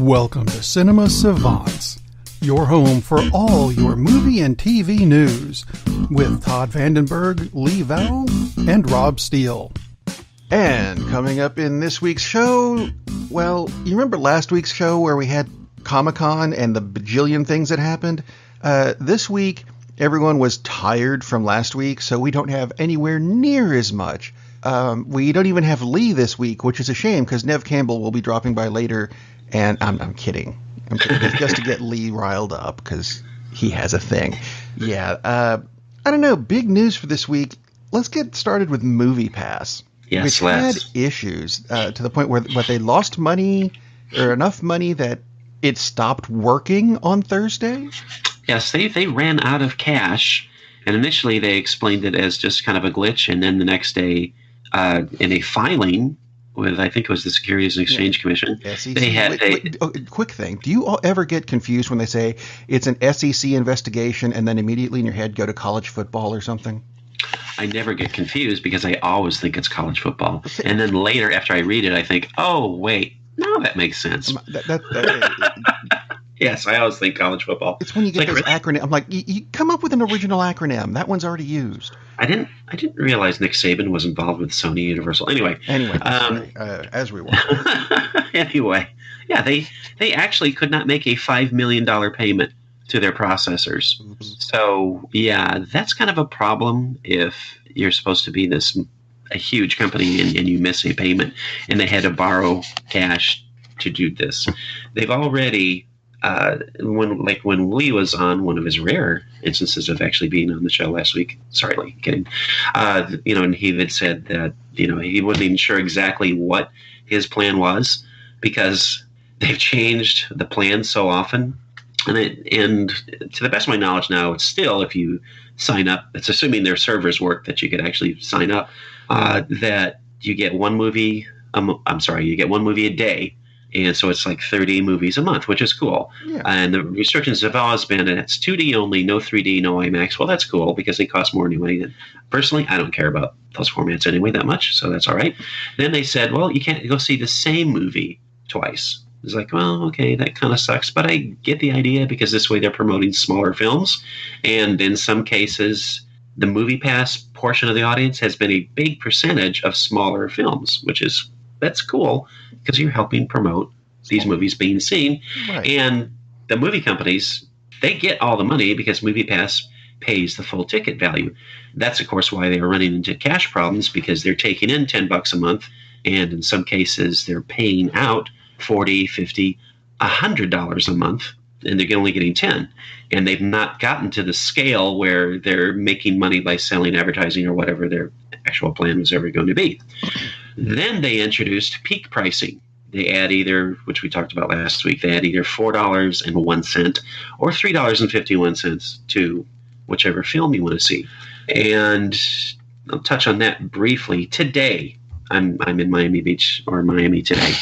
Welcome to Cinema Savants, your home for all your movie and TV news, with Todd Vandenberg, Lee Vowell, and Rob Steele. And coming up in this week's show, well, you remember last week's show where we had Comicon and the bajillion things that happened? This week, everyone was tired from last week, so we don't have anywhere near as much. We don't even have Lee this week, which is a shame because Nev Campbell will be dropping by later. And I'm kidding. It's just to get Lee riled up because he has a thing. Yeah. I don't know. Big news for this week. Let's get started with MoviePass. Yes, which had issues to the point where they lost money or enough money that it stopped working on Thursday. Yes, they ran out of cash. And initially they explained it as just kind of a glitch. And then the next day in a filing with, I think it was the Securities and Exchange Commission. SEC. They had quick thing. Do you all ever get confused when they say it's an SEC investigation and then immediately in your head go to college football or something? I never get confused because I always think it's college football. And then later after I read it, I think, oh, wait, now that makes sense. Yes, I always think college football. It's when you get those acronyms. I'm like, you come up with an original acronym. That one's already used. I didn't realize Nick Saban was involved with Sony Universal. Anyway, as we were. Anyway, yeah, they actually could not make a $5 million payment to their processors. Oops. So yeah, that's kind of a problem if you're supposed to be a huge company and you miss a payment, and they had to borrow cash to do this. They've already. When Lee was on one of his rare instances of actually being on the show last week, sorry, Lee, kidding, and he had said that, he wasn't even sure exactly what his plan was because they've changed the plan so often. And to the best of my knowledge now, it's still, if you sign up, it's assuming their servers work that you could actually sign up, that you get one movie, you get one movie a day. And so it's like 30 movies a month, which is cool. Yeah. And the restrictions have always been, and it's 2D only, no 3D, no IMAX. Well, that's cool because they cost more anyway. Personally, I don't care about those formats anyway that much, so that's all right. Then they said, well, you can't go see the same movie twice. It's like, well, okay, that kind of sucks, but I get the idea because this way they're promoting smaller films. And in some cases, the MoviePass portion of the audience has been a big percentage of smaller films, that's cool because you're helping promote these movies being seen. Right. And the movie companies, they get all the money because MoviePass pays the full ticket value. That's, of course, why they are running into cash problems because they're taking in $10 a month. And in some cases, they're paying out $40, $50, $100 a month. And they're only getting 10. And they've not gotten to the scale where they're making money by selling advertising or whatever their actual plan was ever going to be. Then they introduced peak pricing. They add either, which we talked about last week, they add either $4.01 or $3.51 to whichever film you want to see. And I'll touch on that briefly. Today, I'm in Miami today.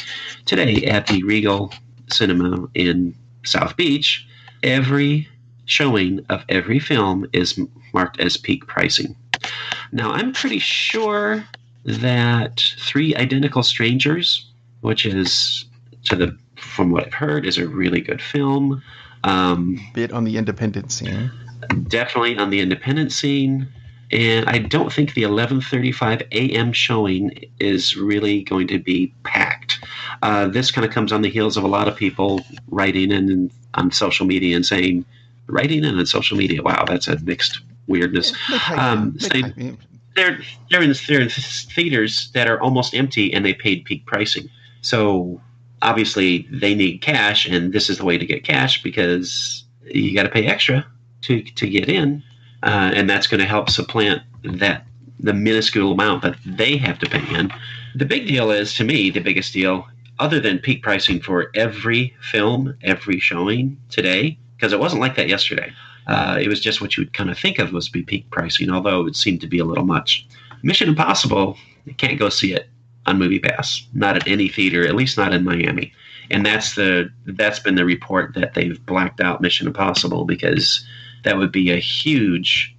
Today at the Regal Cinema in South Beach, every showing of every film is marked as peak pricing. Now, I'm pretty sure that Three Identical Strangers, which is, from what I've heard, is a really good film. Bit on the independent scene. Definitely on the independent scene. And I don't think the 11:35 a.m. showing is really going to be packed. This kind of comes on the heels of a lot of people writing in on social media and saying, wow, that's a mixed weirdness. They're in theaters that are almost empty and they paid peak pricing. So obviously they need cash, and this is the way to get cash because you got to pay extra to get in. And that's going to help supplant the minuscule amount that they have to pay in. The big deal is, to me, the biggest deal, other than peak pricing for every film, every showing today, because it wasn't like that yesterday. It was just what you would kind of think of was be peak pricing, although it seemed to be a little much. Mission Impossible, you can't go see it on MoviePass, not at any theater, at least not in Miami. And that's been the report that they've blacked out Mission Impossible because that would be a huge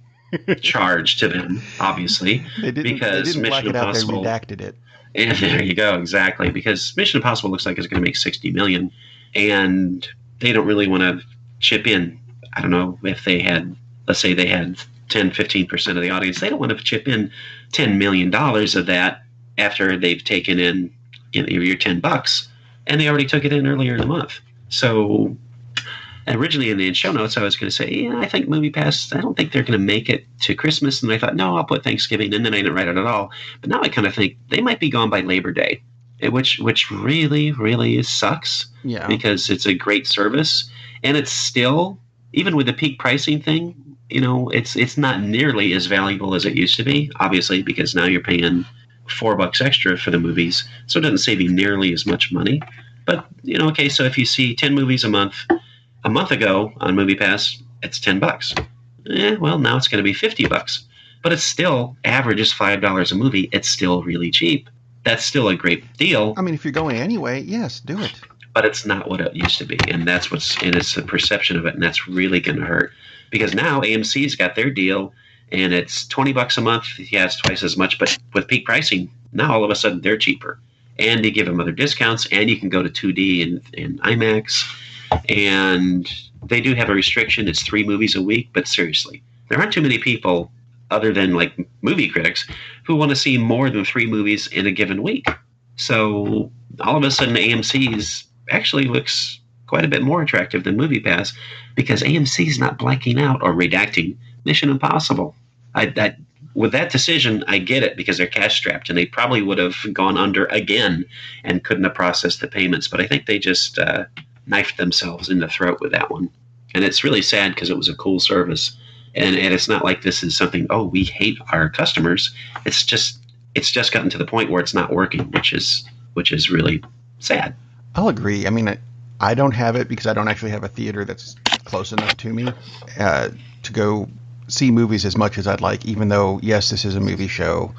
charge to them, obviously. They didn't black it out, they redacted it. And there you go, exactly. Because Mission Impossible looks like it's going to make $60 million. and they don't really want to chip in. I don't know if they had, let's say they had 10-15% of the audience. They don't want to chip in $10 million of that after they've taken in your $10, and they already took it in earlier in the month. So originally in the show notes, I was going to say, I think MoviePass, I don't think they're going to make it to Christmas. And I thought, no, I'll put Thanksgiving, and then I didn't write it at all. But now I kind of think they might be gone by Labor Day, which really, really sucks. Yeah. Because it's a great service, and it's still, even with the peak pricing thing, it's not nearly as valuable as it used to be, obviously, because now you're paying $4 extra for the movies, so it doesn't save you nearly as much money. But okay, so if you see 10 movies a month ago on MoviePass, it's $10. Well, now it's going to be $50, but it's still averages $5 a movie. It's still really cheap. That's still a great deal. I mean, if you're going anyway, yes, do it. But it's not what it used to be, and it's the perception of it, and that's really going to hurt, because now AMC's got their deal, and it's $20 a month. Yeah, it's twice as much, but with peak pricing, now all of a sudden they're cheaper, and they give them other discounts, and you can go to 2D and IMAX, and they do have a restriction. It's 3 movies a week, but seriously, there aren't too many people, other than like movie critics, who want to see more than 3 movies in a given week. So all of a sudden AMC's actually looks quite a bit more attractive than MoviePass, because AMC's not blanking out or redacting Mission Impossible. With that decision, I get it, because they're cash strapped, and they probably would have gone under again and couldn't have processed the payments. But I think they just knifed themselves in the throat with that one. And it's really sad, because it was a cool service. And it's not like this is something, we hate our customers. It's just gotten to the point where it's not working, which is really sad. I'll agree. I mean, I don't have it because I don't actually have a theater that's close enough to me to go see movies as much as I'd like, even though, yes, this is a movie show.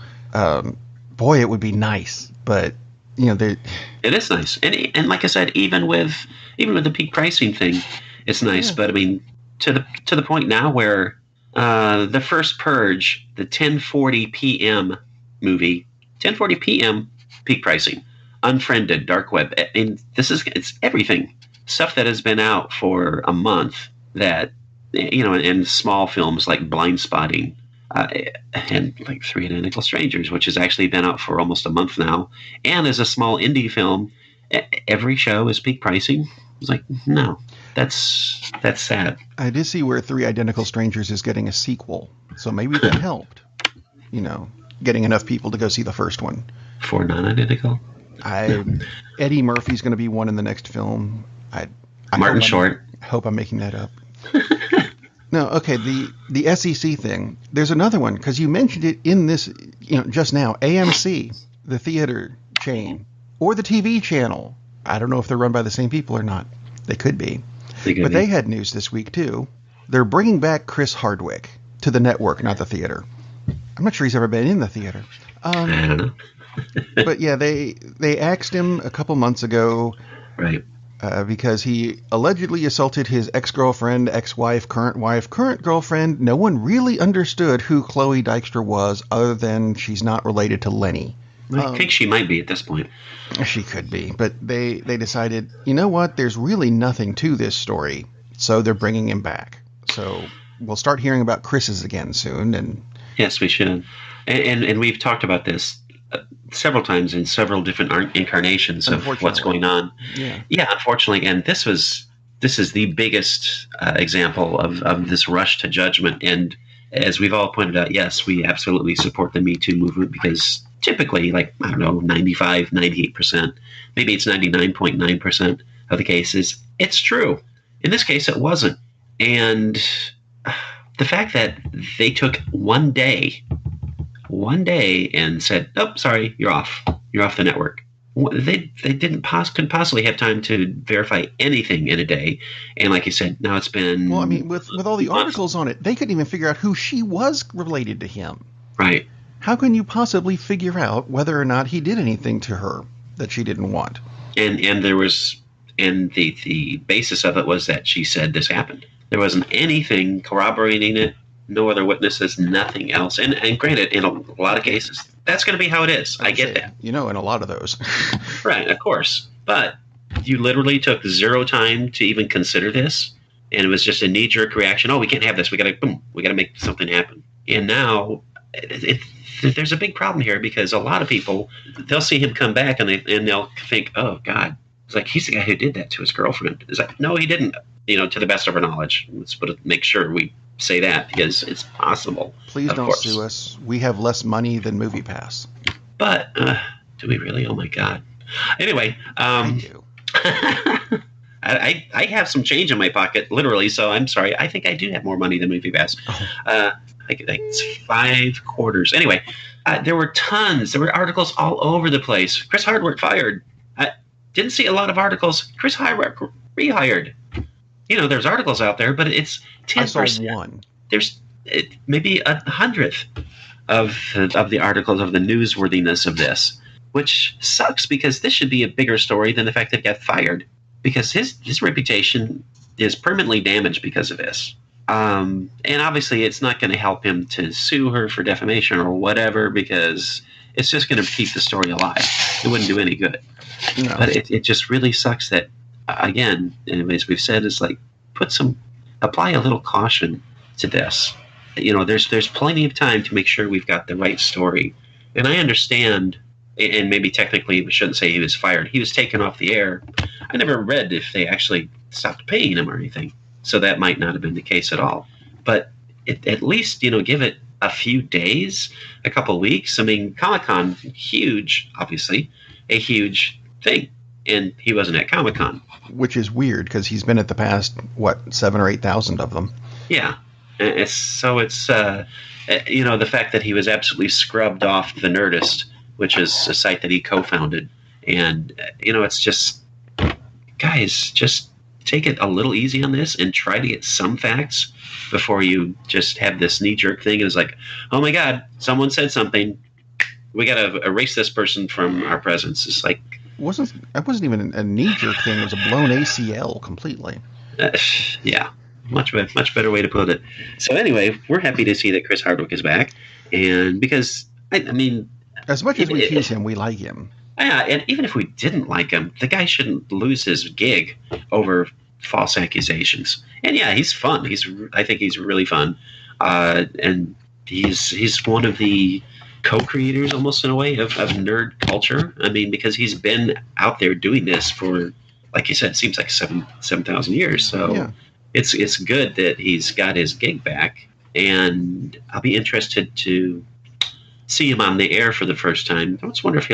Boy, it would be nice, but it is nice. And like I said, even with the peak pricing thing, it's nice. Yeah. But I mean, to the point now where the first Purge, the 10:40 p.m. movie, 10:40 p.m. peak pricing. Unfriended, dark web. I mean, it's everything. Stuff that has been out for a month that, and small films like Blind Spotting and like 3 Identical Strangers, which has actually been out for almost a month now. And as a small indie film, every show is peak pricing. It's like, no, that's sad. I did see where 3 Identical Strangers is getting a sequel. So maybe that helped, getting enough people to go see the first one. 4 non-identical? Eddie Murphy's going to be one in the next film. Martin Short. I hope I'm making that up. No, okay. The SEC thing. There's another one, because you mentioned it in this, just now. AMC, the theater chain, or the TV channel. I don't know if they're run by the same people or not. They could be. They had news this week too. They're bringing back Chris Hardwick to the network, not the theater. I'm not sure he's ever been in the theater. I don't know. But yeah, they axed him a couple months ago, right? Because he allegedly assaulted his ex-girlfriend, ex-wife, current girlfriend. No one really understood who Chloe Dykstra was, other than she's not related to Lenny. I think she might be at this point. She could be, but they decided, you know what? There's really nothing to this story, so they're bringing him back. So we'll start hearing about Chris's again soon. And yes, we should. And we've talked about this several times in several different incarnations of what's going on. Yeah, unfortunately. And this is the biggest example of this rush to judgment. And as we've all pointed out, yes, we absolutely support the Me Too movement, because typically, 95, 98%, maybe it's 99.9% of the cases, it's true. In this case, it wasn't. And the fact that they took one day and said, "Nope, sorry, you're off the network." They couldn't possibly have time to verify anything in a day. And like you said, now it's been... Well, I mean, with all the articles on it, they couldn't even figure out who she was related to him. Right. How can you possibly figure out whether or not he did anything to her that she didn't want? And there was... And the basis of it was that she said this happened. There wasn't anything corroborating it. No other witnesses, nothing else. And granted, in a lot of cases, that's going to be how it is. I get that. In a lot of those. Right, of course. But you literally took zero time to even consider this, and it was just a knee-jerk reaction. Oh, we can't have this. We gotta make something happen. And now there's a big problem here because a lot of people, they'll see him come back and they'll think, oh God, it's like he's the guy who did that to his girlfriend. It's like, no, he didn't. To the best of our knowledge. Let's make sure we say that because it's possible. Please don't sue us. We have less money than MoviePass. But do we really? Oh my God. Anyway, I do. I have some change in my pocket, literally. So I'm sorry. I think I do have more money than MoviePass. It's 5 quarters. Anyway, there were tons. There were articles all over the place. Chris Hardwick fired. Didn't see a lot of articles. Chris Hardwick rehired. There's articles out there, but it's 10%. I saw one. There's maybe 100th of the articles of the newsworthiness of this, which sucks because this should be a bigger story than the fact that he got fired, because his reputation is permanently damaged because of this. And obviously it's not going to help him to sue her for defamation or whatever, because it's just going to keep the story alive. It wouldn't do any good. No. But it just really sucks that, again, as we've said, it's like apply a little caution to this. There's plenty of time to make sure we've got the right story. And I understand, and maybe technically we shouldn't say he was fired. He was taken off the air. I never read if they actually stopped paying him or anything. So that might not have been the case at all. But at least, give it a few days, a couple of weeks. I mean, Comicon, huge, obviously, a huge thing. And he wasn't at Comicon. Which is weird because he's been at the past, 7,000 or 8,000 of them. Yeah. So it's, the fact that he was absolutely scrubbed off the Nerdist, which is a site that he co-founded. And, it's just, guys, just take it a little easy on this and try to get some facts before you just have this knee-jerk thing. It's like, oh my God, someone said something. We got to erase this person from our presence. It's like, that wasn't even a knee-jerk thing. It was a blown ACL completely. Yeah, much better way to put it. So anyway, we're happy to see that Chris Hardwick is back, and because I mean, as much as we tease him, we like him. Yeah, and even if we didn't like him, the guy shouldn't lose his gig over false accusations. And yeah, he's fun. I think he's really fun, and he's one of the co-creators, almost in a way, of nerd culture. I mean, because he's been out there doing this for, like you said, it seems like 7,000 years. So yeah. It's good that he's got his gig back, and I'll be interested to see him on the air for the first time. I just wonder if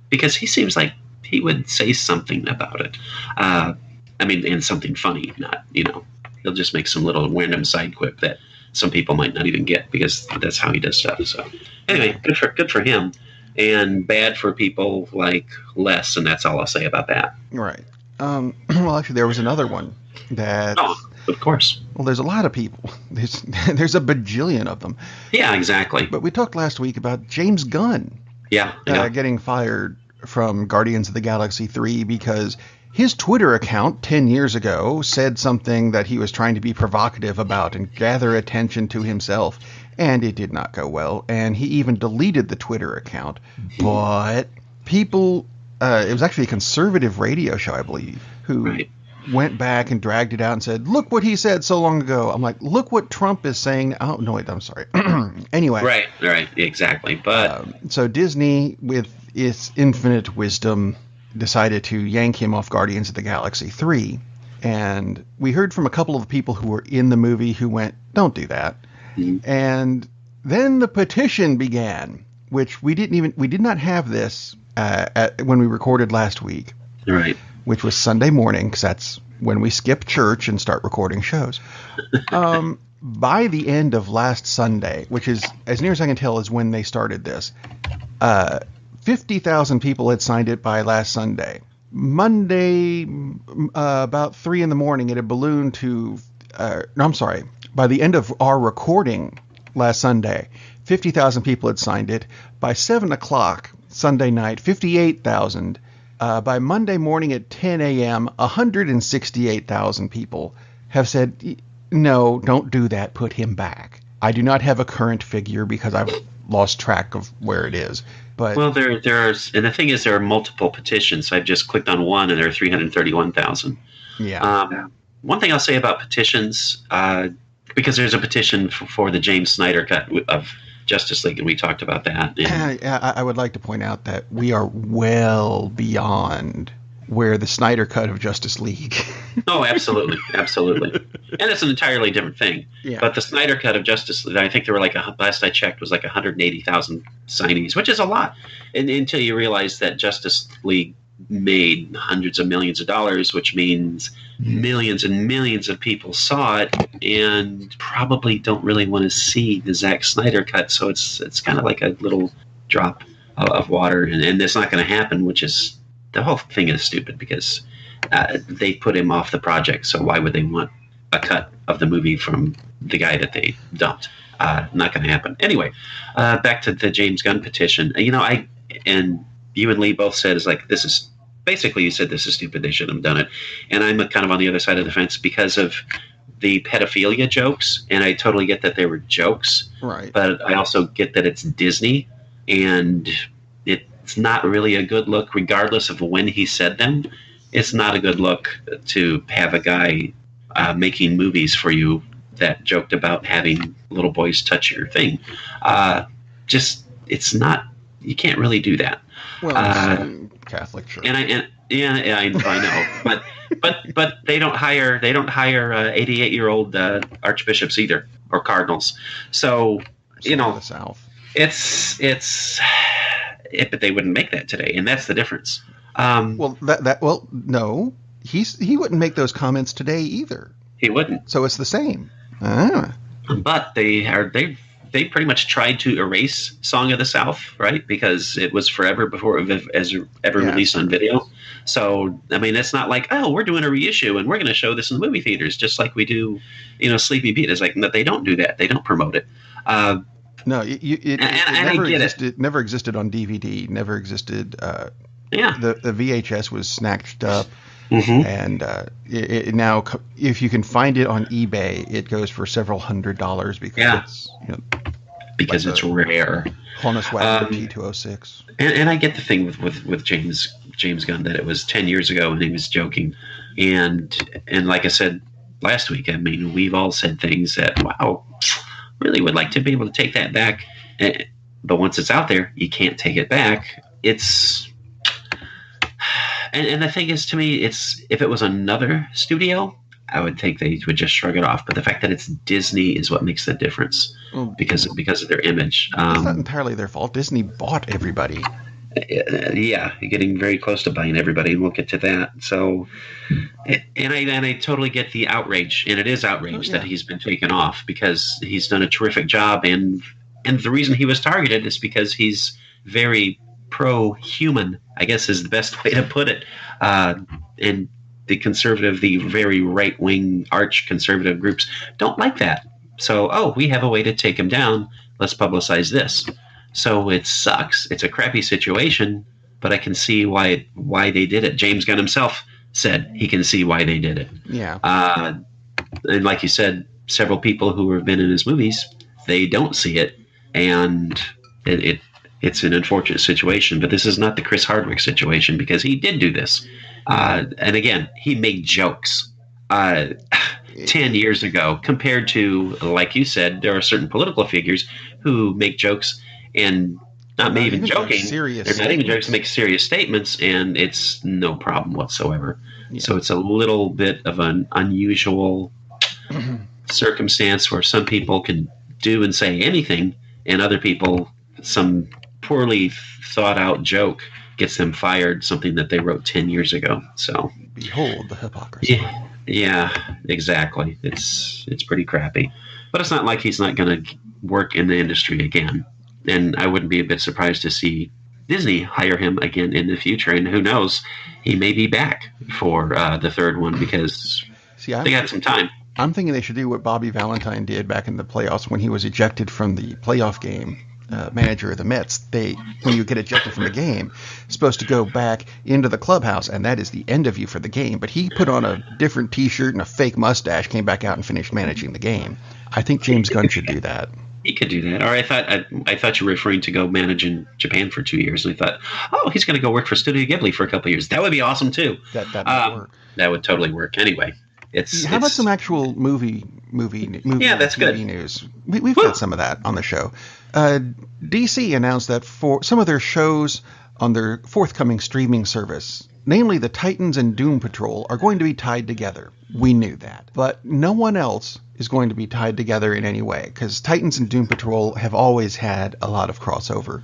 because he seems like he would say something about it. And something funny, not, he'll just make some little random side quip that some people might not even get because that's how he does stuff. So anyway, good for him, and bad for people like Les, and that's all I'll say about that. Right. Well, actually, there was another one that. Oh, of course. Well, there's a lot of people. There's a bajillion of them. Yeah, exactly. But we talked last week about James Gunn. Yeah. Getting fired from Guardians of the Galaxy 3 because his Twitter account 10 years ago said something that he was trying to be provocative about and gather attention to himself, and it did not go well. And he even deleted the Twitter account. But people, it was actually a conservative radio show, I believe, who went back and dragged it out and said, look what he said so long ago. I'm like, look what Trump is saying. Oh, no, wait, I'm sorry. Anyway. Right, exactly. But so Disney, with its infinite wisdom, decided to yank him off Guardians of the Galaxy 3. And we heard from a couple of people who were in the movie who went, don't do that. Mm-hmm. And then the petition began, which we did not have this when we recorded last week. Right. Which was Sunday morning, because that's when we skip church and start recording shows. By the end of last Sunday, which is, as near as I can tell, is when they started this, 50,000 people had signed it by last Sunday. Monday, about 3 in the morning, it had ballooned to, by the end of our recording last Sunday, 50,000 people had signed it. By 7 o'clock Sunday night, 58,000. By Monday morning at 10 a.m., 168,000 people have said, no, don't do that, put him back. I do not have a current figure because I've lost track of where it is. But well, there are, and the thing is, there are multiple petitions. So I've just clicked on one, and there are 331,000. yeah, One thing I'll say about petitions, because there's a petition for the James Snyder cut of Justice League, and we talked about that. And, I would like to point out that we are well beyond where the Snyder cut of Justice League. oh, absolutely, absolutely, and it's an entirely different thing. Yeah. But the Snyder cut of Justice League, I think there were last I checked was 180,000 signees, which is a lot. And until you realize that Justice League made hundreds of millions of dollars, which means millions and millions of people saw it and probably don't really want to see the Zack Snyder cut. So it's kind of like a little drop of water, and it's not going to happen, which is, the whole thing is stupid because they put him off the project. So why would they want a cut of the movie from the guy that they dumped? Not going to happen. Anyway, back to the James Gunn petition. And you and Lee both said, this is basically, you said this is stupid, they shouldn't have done it. And I'm kind of on the other side of the fence because of the pedophilia jokes, and I totally get that they were jokes. Right. But I also get that it's Disney, and it's not really a good look, regardless of when he said them. It's not a good look to have a guy making movies for you that joked about having little boys touch your thing. It's not, you can't really do that. Well, Catholic Church. I know, but they don't hire 88-year-old archbishops either, or cardinals. So the South. But they wouldn't make that today, and that's the difference. No, he wouldn't make those comments today either. He wouldn't. So it's the same. But they pretty much tried to erase Song of the South, right? Because it was forever before it was ever released on video. So, I mean, it's not like, oh, we're doing a reissue and we're going to show this in the movie theaters, just like we do, Sleepy Pete. It's like, no, they don't do that. They don't promote it. No, it never existed. It never existed on DVD. Never existed. The VHS was snatched up. Mm-hmm. And now, if you can find it on eBay, it goes for several $100s because it's rare. Honus Wagner T206. And I get the thing with James Gunn that it was 10 years ago and he was joking, and like I said last week, I mean, we've all said things that, wow, really would like to be able to take that back, but once it's out there, you can't take it back. And the thing is, to me, if it was another studio, I would think they would just shrug it off. But the fact that it's Disney is what makes the difference, because of their image. It's not entirely their fault. Disney bought everybody. Yeah, you're getting very close to buying everybody, and we'll get to that. So, and I totally get the outrage, and it is outrage that he's been taken off because he's done a terrific job, and the reason he was targeted is because he's very pro-human, I guess is the best way to put it. And the very right-wing arch-conservative groups don't like that. So, we have a way to take him down. Let's publicize this. So it sucks. It's a crappy situation, but I can see why they did it. James Gunn himself said he can see why they did it. Yeah. And like you said, several people who have been in his movies, they don't see it, and it's an unfortunate situation, but this is not the Chris Hardwick situation because he did do this. And again, he made jokes 10 years ago compared to, like you said, there are certain political figures who make jokes and not even joking. They're not even jokes, make serious statements, and it's no problem whatsoever. Yeah. So it's a little bit of an unusual circumstance where some people can do and say anything, and other people, some poorly thought out joke gets them fired, something that they wrote 10 years ago. So behold the hypocrisy. Yeah, exactly. It's pretty crappy, but it's not like he's not going to work in the industry again, and I wouldn't be a bit surprised to see Disney hire him again in the future, and who knows, he may be back for the third one because they got some time. I'm thinking they should do what Bobby Valentine did back in the playoffs when he was ejected from the playoff game. Manager of the Mets, when you get ejected from the game, supposed to go back into the clubhouse, and that is the end of you for the game. But he put on a different T-shirt and a fake mustache, came back out and finished managing the game. I think James Gunn should do that. He could do that. Or I thought you were referring to go manage in Japan for 2 years, and I thought, oh, he's going to go work for Studio Ghibli for a couple of years. That would be awesome too. That might work. That would totally work. Anyway, how about some actual movie? Yeah, that's good. News. We've got some of that on the show. DC announced that for some of their shows on their forthcoming streaming service, namely the Titans and Doom Patrol, are going to be tied together. We knew that. But no one else is going to be tied together in any way, because Titans and Doom Patrol have always had a lot of crossover.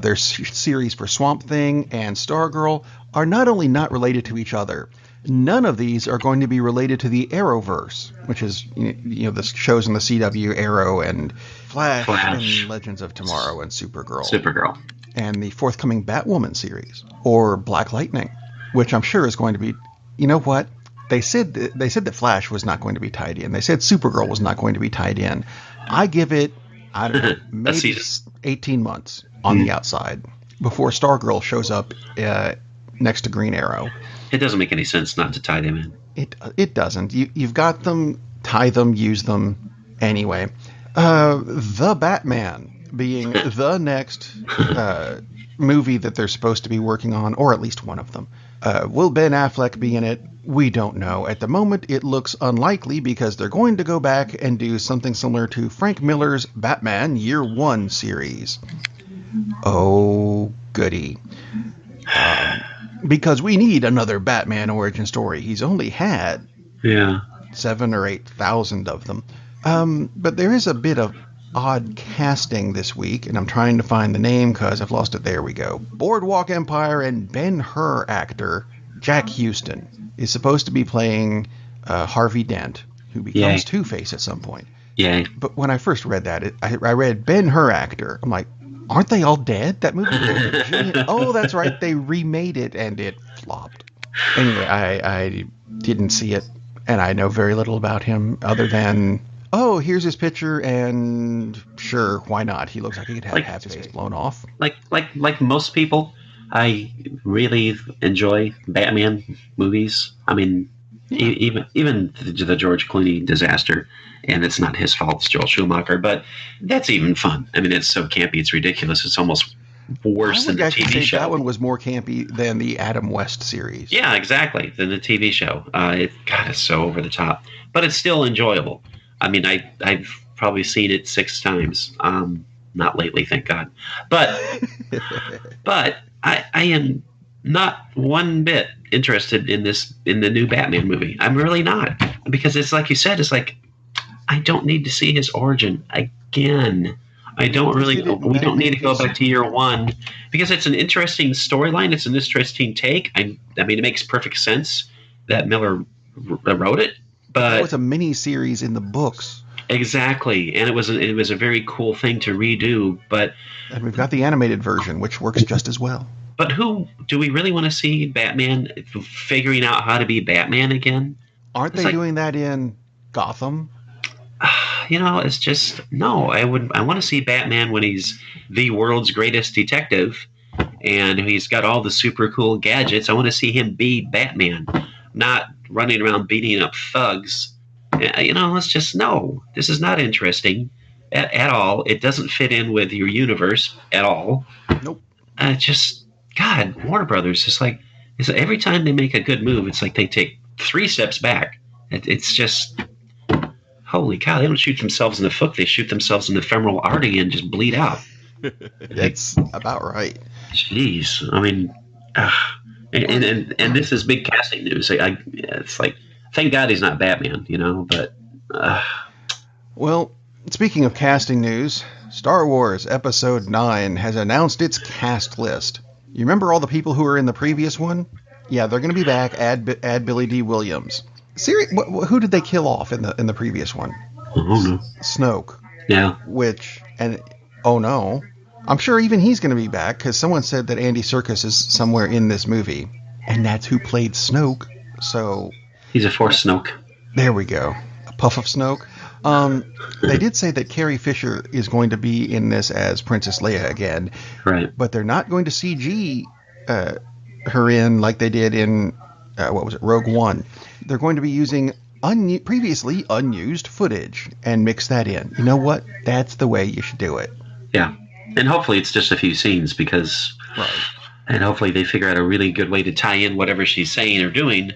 Their series for Swamp Thing and Stargirl are not only not related to each other, none of these are going to be related to the Arrowverse, which is the shows in the CW, Arrow and Flash and Legends of Tomorrow and Supergirl. And the forthcoming Batwoman series, or Black Lightning, which I'm sure is going to be, you know what? They said that Flash was not going to be tied in. They said Supergirl was not going to be tied in. I give it, I don't know, maybe 18 months on the outside before Stargirl shows up next to Green Arrow. It doesn't make any sense not to tie them in. It doesn't. You've got them, tie them, use them. Anyway, The Batman being the next movie that they're supposed to be working on, or at least one of them. Will Ben Affleck be in it? We don't know. At the moment, it looks unlikely because they're going to go back and do something similar to Frank Miller's Batman Year One series. Oh, goody. Because we need another Batman origin story. He's only had 7,000 or 8,000 of them. But there is a bit of odd casting this week, and I'm trying to find the name because I've lost it. There we go. Boardwalk Empire and Ben-Hur actor Jack Houston is supposed to be playing Harvey Dent, who becomes Two-Face at some point. Yeah. But when I first read that, I read Ben-Hur actor. I'm like, aren't they all dead? That movie was oh, that's right. They remade it, and it flopped. Anyway, I didn't see it, and I know very little about him other than, oh, here's his picture, and sure, why not? He looks like he could have half his face blown off. Like most people, I really enjoy Batman movies. I mean, even the George Clooney disaster, and it's not his fault, it's Joel Schumacher, but that's even fun. I mean, it's so campy, it's ridiculous. It's almost worse than the TV show. That one was more campy than the Adam West series. Yeah, exactly, than the TV show. It's so over the top, but it's still enjoyable. I mean, I've probably seen it 6 times. Not lately, thank God. But I am not one bit interested in the new Batman movie. I'm really not, because it's like you said. It's like, I don't need to see his origin again. I don't really. We don't need to go back to Year One, because it's an interesting storyline. It's an interesting take. I mean, it makes perfect sense that Miller wrote it. But it was a mini series in the books. Exactly, and it was a very cool thing to redo. And we've got the animated version, which works just as well. But who do we really want to see Batman figuring out how to be Batman again? Aren't they doing that in Gotham? It's just no. I want to see Batman when he's the world's greatest detective, and he's got all the super cool gadgets. I want to see him be Batman, not running around beating up thugs. It's just, no, this is not interesting at all. It doesn't fit in with your universe at all. Nope. God, Warner Brothers, it's like every time they make a good move, it's like they take 3 steps back. It's just, holy cow, they don't shoot themselves in the foot. They shoot themselves in the femoral artery and just bleed out. That's about right. Jeez. I mean, and this is big casting news. It's like, thank God he's not Batman, but... Well, speaking of casting news, Star Wars Episode 9 has announced its cast list. You remember all the people who were in the previous one? Yeah, they're going to be back. Add Billy D. Williams. Who did they kill off in the previous one? Oh, no. Snoke. Yeah. Oh no. I'm sure even he's going to be back, because someone said that Andy Serkis is somewhere in this movie. And that's who played Snoke, so... He's a Force Snoke. There we go. A puff of Snoke. They did say that Carrie Fisher is going to be in this as Princess Leia again. Right. But they're not going to CG her in like they did in, Rogue One. They're going to be using previously unused footage and mix that in. You know what? That's the way you should do it. Yeah. And hopefully it's just a few scenes Right. And hopefully they figure out a really good way to tie in whatever she's saying or doing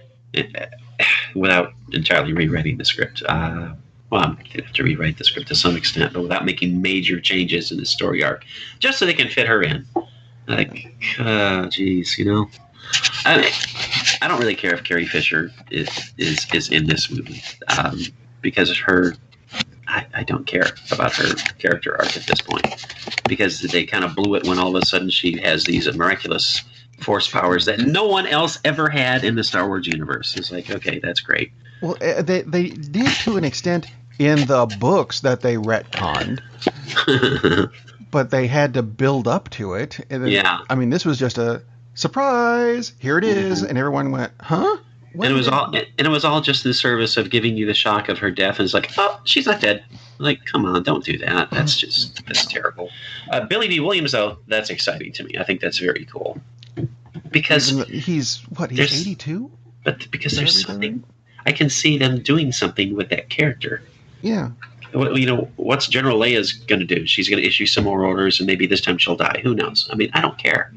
without entirely rewriting the script. I'm going to have to rewrite the script to some extent, but without making major changes in the story arc, just so they can fit her in. Geez, I don't really care if Carrie Fisher is in this movie because I don't care about her character arc at this point, because they kind of blew it when all of a sudden she has these miraculous force powers that no one else ever had in the Star Wars universe. It's like, okay, that's great. Well, they did to an extent in the books that they retconned, but they had to build up to it. And then, yeah. I mean, this was just a surprise. Here it is, and everyone went, "Huh?" And it was all just in service of giving you the shock of her death. And it's like, oh, she's not dead. Like, come on, don't do that. That's terrible. Billy D. Williams, though, that's exciting to me. I think that's very cool. Because he's 82? But because there's something, I can see them doing something with that character. Yeah. What's General Leia's going to do? She's going to issue some more orders, and maybe this time she'll die. Who knows? I mean, I don't care.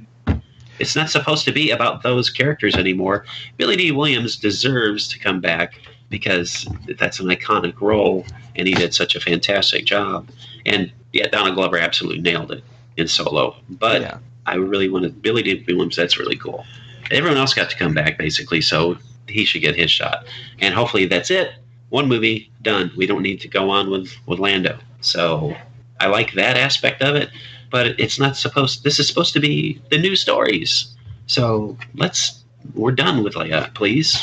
It's not supposed to be about those characters anymore. Billy D. Williams deserves to come back because that's an iconic role, and he did such a fantastic job. And yeah, Donald Glover absolutely nailed it in Solo. But yeah. I really wanted Billy D. Williams. That's really cool. Everyone else got to come back, basically, so he should get his shot. And hopefully that's it. One movie, done. We don't need to go on with Lando. So I like that aspect of it. But it's not supposed. This is supposed to be the new stories. So we're done with Leia, please.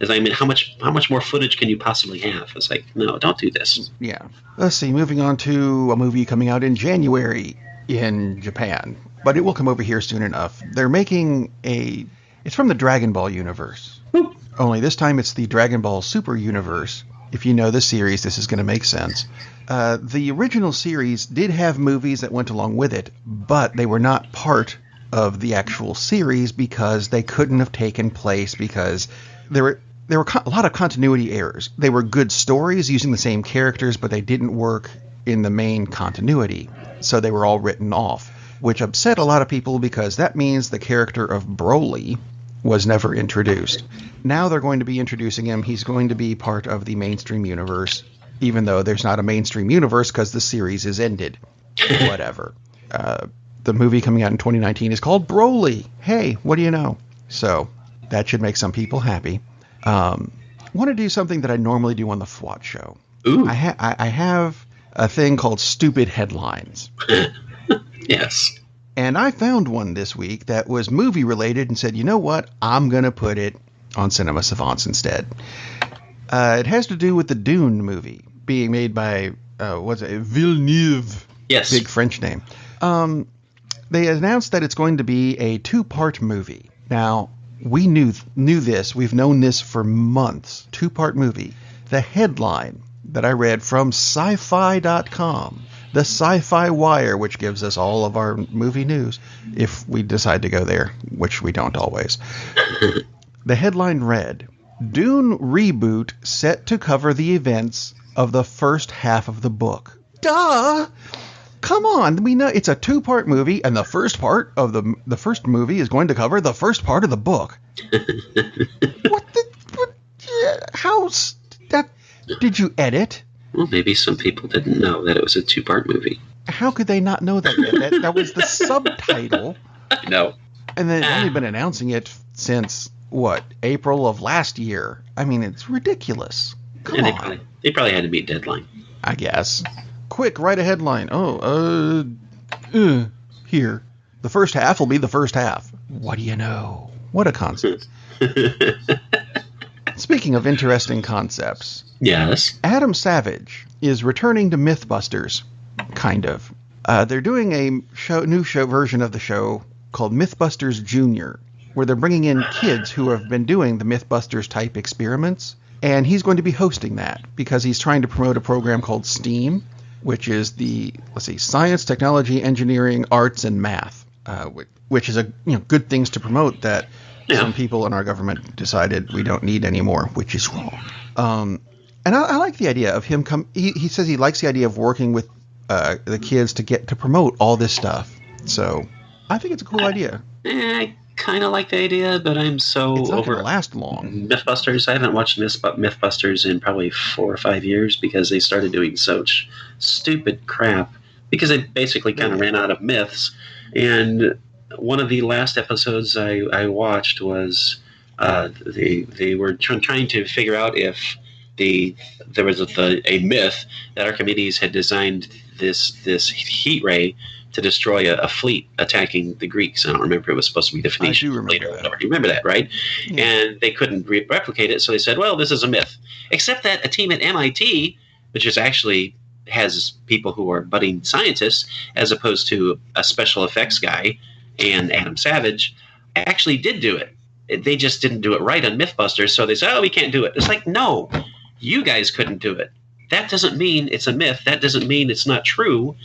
I mean, how much more footage can you possibly have? It's like, no, don't do this. Yeah. Let's see. Moving on to a movie coming out in January in Japan, but it will come over here soon enough. They're making it's from the Dragonball universe. Oop. Only this time it's the Dragonball Super universe. If you know the series, this is going to make sense. The original series did have movies that went along with it, but they were not part of the actual series because they couldn't have taken place because there were a lot of continuity errors. They were good stories using the same characters, but they didn't work in the main continuity, so they were all written off, which upset a lot of people because that means the character of Broly was never introduced. Now they're going to be introducing him. He's going to be part of the mainstream universe, even though there's not a mainstream universe because the series is ended. Whatever. The movie coming out in 2019 is called Broly. Hey, what do you know? So that should make some people happy. Want to do something that I normally do on the FWAT show. Ooh. I have a thing called Stupid Headlines. Yes. And I found one this week that was movie related and said, you know what? I'm going to put it on Cinema Savants instead. It has to do with the Dune movie being made by, Villeneuve. Yes. Big French name. They announced that it's going to be a 2-part movie. Now, we knew this. We've known this for months. 2-part movie. The headline that I read from sci-fi.com, the Sci-Fi Wire, which gives us all of our movie news, if we decide to go there, which we don't always. The headline read, Dune reboot set to cover the events of the first half of the book. Duh! Come on, we know it's a 2-part movie, and the first part of the first movie is going to cover the first part of the book. How's that? Did you edit? Well, maybe some people didn't know that it was a 2-part movie. How could they not know that? That was the subtitle. I know. And they've only been announcing it since, April of last year. I mean, it's ridiculous. Come on. They probably had to meet deadline. I guess. Quick, write a headline. Here. The first half will be the first half. What do you know? What a concept. Speaking of interesting concepts. Yes. Adam Savage is returning to Mythbusters, kind of. They're doing a new show version of the show called Mythbusters Junior, where they're bringing in kids who have been doing the Mythbusters type experiments, and he's going to be hosting that because he's trying to promote a program called STEAM, which is the science, technology, engineering, arts, and math, which is good things to promote that Yeah. Some people in our government decided we don't need any more, which is wrong. And I like the idea of him he says he likes the idea of working with the kids to promote all this stuff. So I think it's a cool idea. I kind of like the idea, but I'm so it's not over going to last long. Mythbusters. I haven't watched Mythbusters in probably 4 or 5 years because they started doing such stupid crap because they basically kind of ran out of myths. And one of the last episodes I watched was they were trying to figure out if there was a myth that Archimedes had designed this heat ray to destroy a fleet attacking the Greeks. I don't remember if it was supposed to be the Phoenicians. I do remember that. You remember that, right? Yeah. And they couldn't replicate it, so they said, well, this is a myth. Except that a team at MIT, which is actually has people who are budding scientists, as opposed to a special effects guy and Adam Savage, actually did do it. They just didn't do it right on Mythbusters, so they said, oh, we can't do it. It's like, no, you guys couldn't do it. That doesn't mean it's a myth. That doesn't mean it's not true.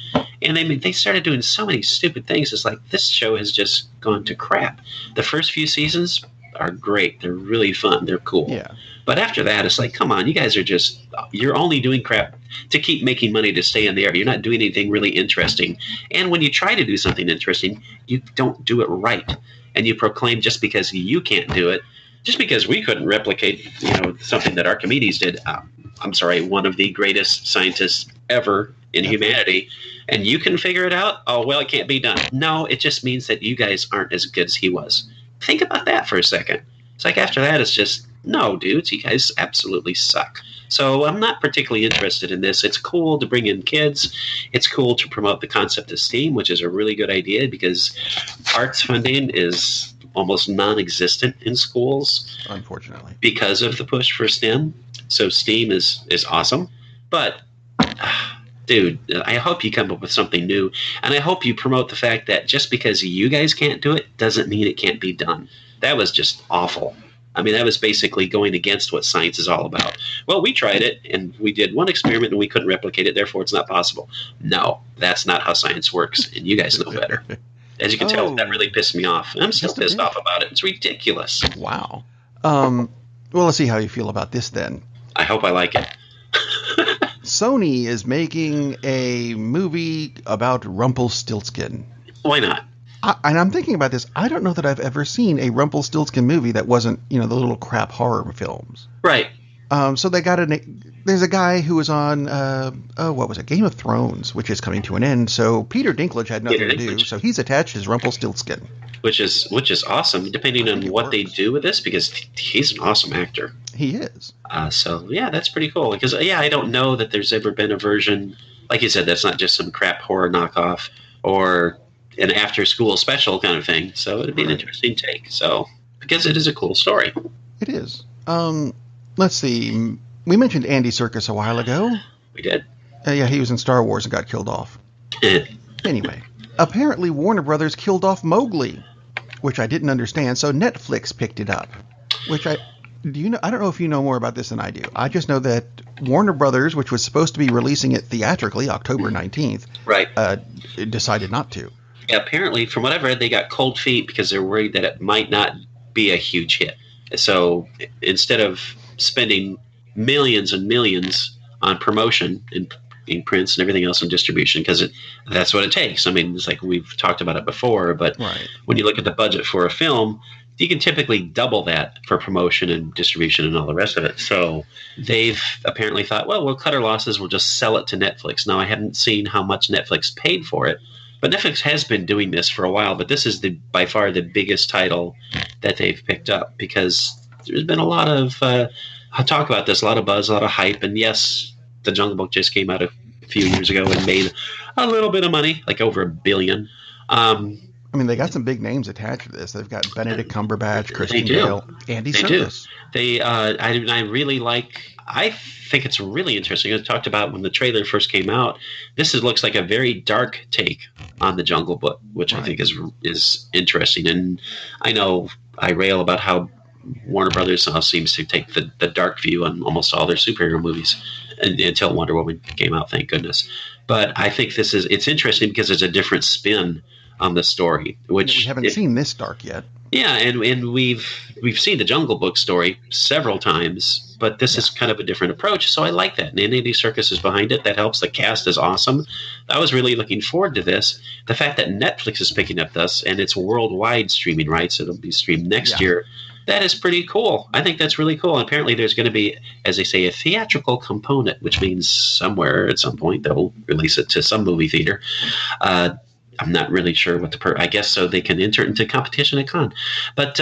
And they started doing so many stupid things. It's like this show has just gone to crap. The first few seasons are great. They're really fun. They're cool. Yeah. But after that, it's like, come on, you guys you're only doing crap to keep making money to stay in the air. You're not doing anything really interesting. And when you try to do something interesting, you don't do it right. And you proclaim just because you can't do it, just because we couldn't replicate, something that Archimedes did. I'm sorry, one of the greatest scientists ever in humanity, and you can figure it out. Oh, well, it can't be done. No, it just means that you guys aren't as good as he was. Think about that for a second. It's like after that, it's just, no, dudes, you guys absolutely suck. So I'm not particularly interested in this. It's cool to bring in kids. It's cool to promote the concept of STEAM, which is a really good idea because arts funding is almost non-existent in schools, unfortunately, because of the push for STEM. So STEAM is awesome. But, dude, I hope you come up with something new. And I hope you promote the fact that just because you guys can't do it doesn't mean it can't be done. That was just awful. I mean, that was basically going against what science is all about. Well, we tried it, and we did one experiment, and we couldn't replicate it, therefore it's not possible. No, that's not how science works, and you guys know better. As you can tell, that really pissed me off. And I'm still pissed off about it. It's ridiculous. Wow. Well, let's see how you feel about this then. I hope I like it. Sony is making a movie about Rumpelstiltskin. Why not? And I'm thinking about this. I don't know that I've ever seen a Rumpelstiltskin movie that wasn't, the little crap horror films. Right. So they got there's a guy who was on, what was it? Game of Thrones, which is coming to an end. So Peter Dinklage had nothing to do. So he's attached as Rumpelstiltskin. Which is awesome, depending on what they do with this, because he's an awesome actor. He is. So, yeah, that's pretty cool. Because, I don't know that there's ever been a version, like you said, that's not just some crap horror knockoff or an after-school special kind of thing. So it'd be an interesting take. So, because it is a cool story. It is. Let's see. We mentioned Andy Serkis a while ago. We did. Yeah, he was in Star Wars and got killed off. Anyway, apparently Warner Brothers killed off Mowgli, which I didn't understand, so Netflix picked it up. I don't know if you know more about this than I do. I just know that Warner Brothers, which was supposed to be releasing it theatrically October 19th, right, decided not to. Yeah, apparently, from what I've read, they got cold feet because they're worried that it might not be a huge hit. So instead of spending millions and millions on promotion in prints and everything else and distribution, because that's what it takes. I mean, it's like we've talked about it before, but when you look at the budget for a film, you can typically double that for promotion and distribution and all the rest of it. So they've apparently thought, well, we'll cut our losses. We'll just sell it to Netflix. Now, I haven't seen how much Netflix paid for it, but Netflix has been doing this for a while. But this is by far the biggest title that they've picked up because there's been a lot of talk about this, a lot of buzz, a lot of hype. And yes, The Jungle Book just came out a few years ago and made a little bit of money, like over $1 billion. I mean, they got some big names attached to this. They've got Benedict Cumberbatch, Kristen Bale, Andy Serkis. I think it's really interesting. I talked about when the trailer first came out. This looks like a very dark take on the Jungle Book, which I think is interesting. And I know I rail about how Warner Brothers now seems to take the dark view on almost all their superhero movies until Wonder Woman came out, thank goodness. But I think it's interesting because it's a different spin on the story, which we haven't seen this dark yet. Yeah, and we've seen the Jungle Book story several times, but this is kind of a different approach. So I like that. And Andy Serkis is behind it. That helps. The cast is awesome. I was really looking forward to this. The fact that Netflix is picking up this and it's worldwide streaming rights, it'll be streamed next year. That is pretty cool. I think that's really cool. And apparently there's going to be, as they say, a theatrical component, which means somewhere at some point they'll release it to some movie theater. I'm not really sure what I guess so they can enter it into competition at Con. But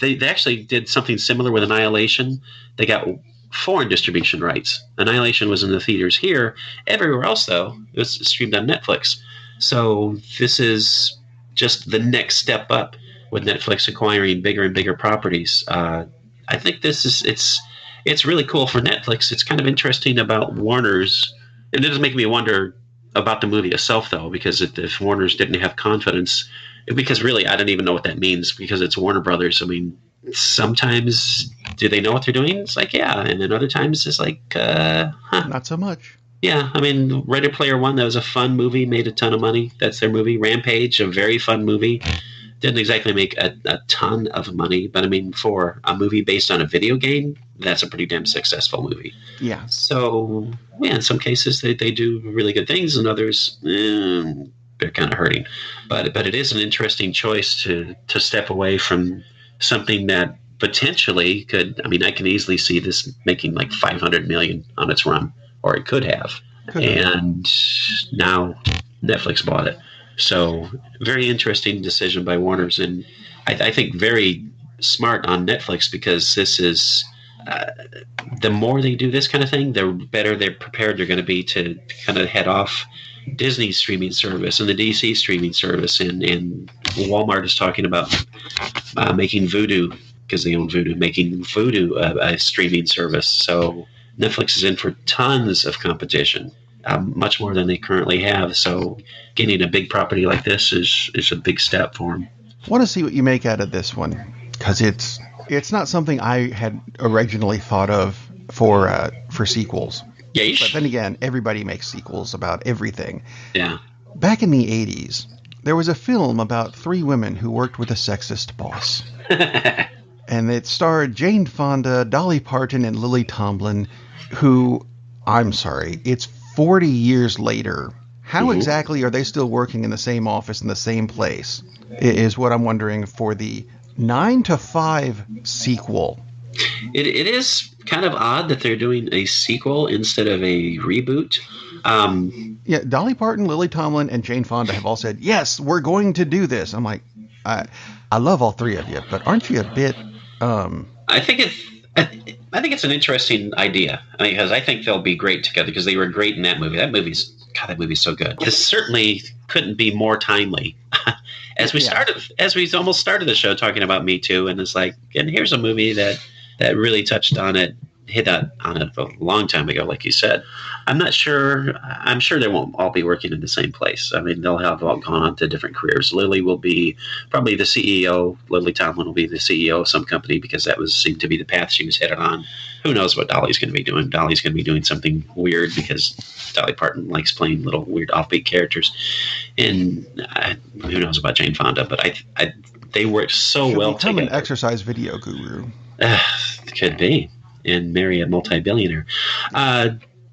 they actually did something similar with Annihilation. They got foreign distribution rights. Annihilation was in the theaters here. Everywhere else, though, it was streamed on Netflix. So this is just the next step up with Netflix acquiring bigger and bigger properties. I think it's really cool for Netflix. It's kind of interesting about Warner's. And it does make me wonder about the movie itself, though, because if Warner's didn't have confidence, because really I don't even know what that means, because it's Warner Brothers. I mean, sometimes do they know what they're doing? It's like, yeah, and then other times it's like, not so much. Yeah, I mean, Ready Player One, that was a fun movie, made a ton of money. That's their movie. Rampage, a very fun movie. Didn't exactly make a ton of money, but I mean, for a movie based on a video game, that's a pretty damn successful movie. Yeah. So, yeah, in some cases they do really good things, and others, they're kind of hurting. But it is an interesting choice to step away from something that potentially could. I mean, I can easily see this making like $500 million on its run, or it could have. And now Netflix bought it. So very interesting decision by Warner's, and I think very smart on Netflix, because this is the more they do this kind of thing, the better they're prepared they're going to be to kind of head off Disney's streaming service and the DC streaming service, and Walmart is talking about making Vudu, because they own Vudu, making Vudu a streaming service. So Netflix is in for tons of competition. Much more than they currently have. So getting a big property like this is a big step for them. I want to see what you make out of this one, because it's not something I had originally thought of for sequels. Yeesh. But then again, everybody makes sequels about everything. Yeah. Back in the 80s, there was a film about 3 women who worked with a sexist boss. And it starred Jane Fonda, Dolly Parton, and Lily Tomlin, who, I'm sorry, it's 40 years later. How exactly are they still working in the same office in the same place is what I'm wondering for the 9 to 5 sequel. It is kind of odd that they're doing a sequel instead of a reboot. Yeah, Dolly Parton, Lily Tomlin, and Jane Fonda have all said, yes, we're going to do this. I'm like, I love all 3 of you, but aren't you a bit... I think it's an interesting idea, because I think they'll be great together, because they were great in that movie. That movie's so good. This certainly couldn't be more timely. As we almost started the show talking about Me Too, and it's like, and here's a movie that really touched on it, hit on it a long time ago, like you said. I'm not sure. I'm sure they won't all be working in the same place. I mean, they'll have all gone on to different careers. Lily will be probably the CEO. Lily Tomlin will be the CEO of some company, because that seemed to be the path she was headed on. Who knows what Dolly's going to be doing? Dolly's going to be doing something weird, because Dolly Parton likes playing little weird offbeat characters. And who knows about Jane Fonda? But they worked so She'll well become together. an exercise video guru. Could be. And marry a multi-billionaire.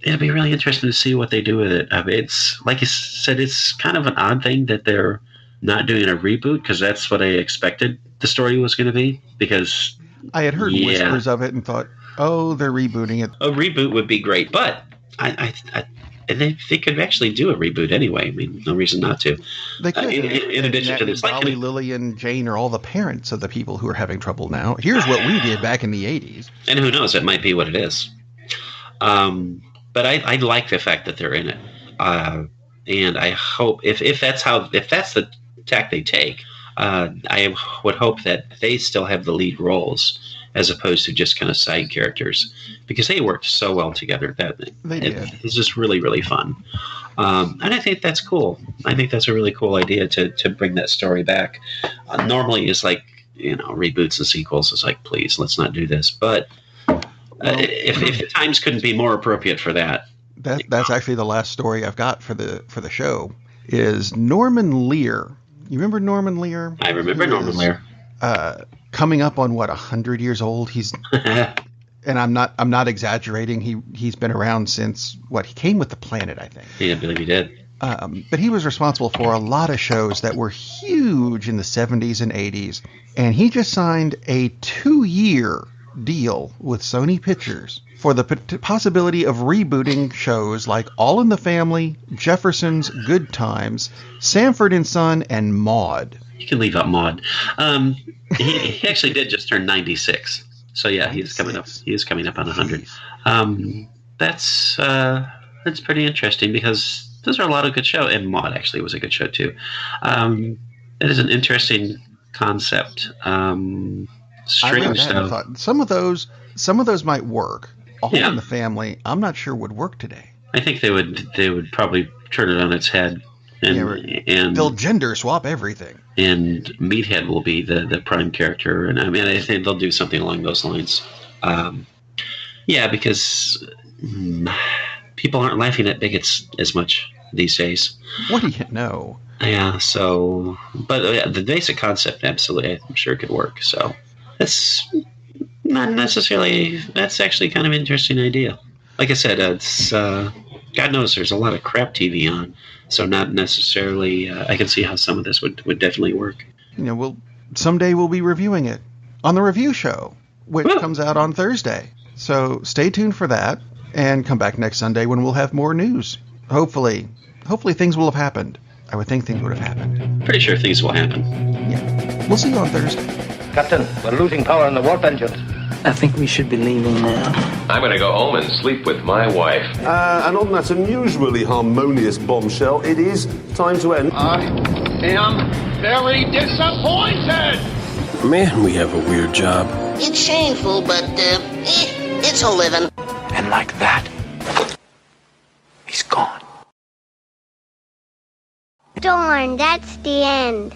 It'll be really interesting to see what they do with it. It's, like you said, it's kind of an odd thing that they're not doing a reboot, because that's what I expected the story was going to be. Because I had heard whispers of it and thought, oh, they're rebooting it. A reboot would be great, but they could actually do a reboot anyway. I mean, no reason not to. They could. In addition to this, Dolly, Lily, and Jane are all the parents of the people who are having trouble now. Here's what we did back in the 80s. And who knows? It might be what it is. But I like the fact that they're in it, and I hope if that's the tack they take, I would hope that they still have the lead roles as opposed to just kind of side characters, because they worked so well together. They did. It's just really, really fun, and I think that's cool. I think that's a really cool idea to bring that story back. Normally, it's like, reboots and sequels. It's like, please, let's not do this, but. If the times couldn't be more appropriate for that. That's actually the last story I've got for the show. is Norman Lear. You remember Norman Lear? I remember Norman Lear. Coming up on 100 years old. He's and I'm not exaggerating. He's been around since he came with the planet, I think. Yeah, I believe he did. But he was responsible for a lot of shows that were huge in the 70s and 80s, and he just signed a 2-year deal with Sony Pictures for the possibility of rebooting shows like All in the Family, Jefferson's, Good Times, Sanford and Son, and Maude. You can leave out Maude. He actually did just turn 96. So yeah, he's coming up. He is coming up on 100. That's pretty interesting because those are a lot of good shows, and Maude actually was a good show too. It is an interesting concept. Strange stuff. Some of those might work. All in the Family, I'm not sure would work today. I think they would probably turn it on its head. And they'll gender swap everything. And Meathead will be the prime character, and I think they'll do something along those lines. Because people aren't laughing at bigots as much these days. What do you know? Yeah. So, but the basic concept, absolutely, I'm sure could work. So, that's not necessarily. That's actually kind of an interesting idea. Like I said, it's God knows there's a lot of crap TV on. So not necessarily. I can see how some of this would definitely work. Someday we'll be reviewing it on the review show, which comes out on Thursday. So stay tuned for that, and come back next Sunday when we'll have more news. Hopefully things will have happened. I would think things would have happened. Pretty sure things will happen. Yeah, we'll see you on Thursday. Captain, we're losing power in the warp engines. I think we should be leaving now. I'm going to go home and sleep with my wife. And on that unusually harmonious bombshell, it is time to end. I am very disappointed! Man, we have a weird job. It's shameful, but, it's a living. And like that, he's gone. Darn, that's the end.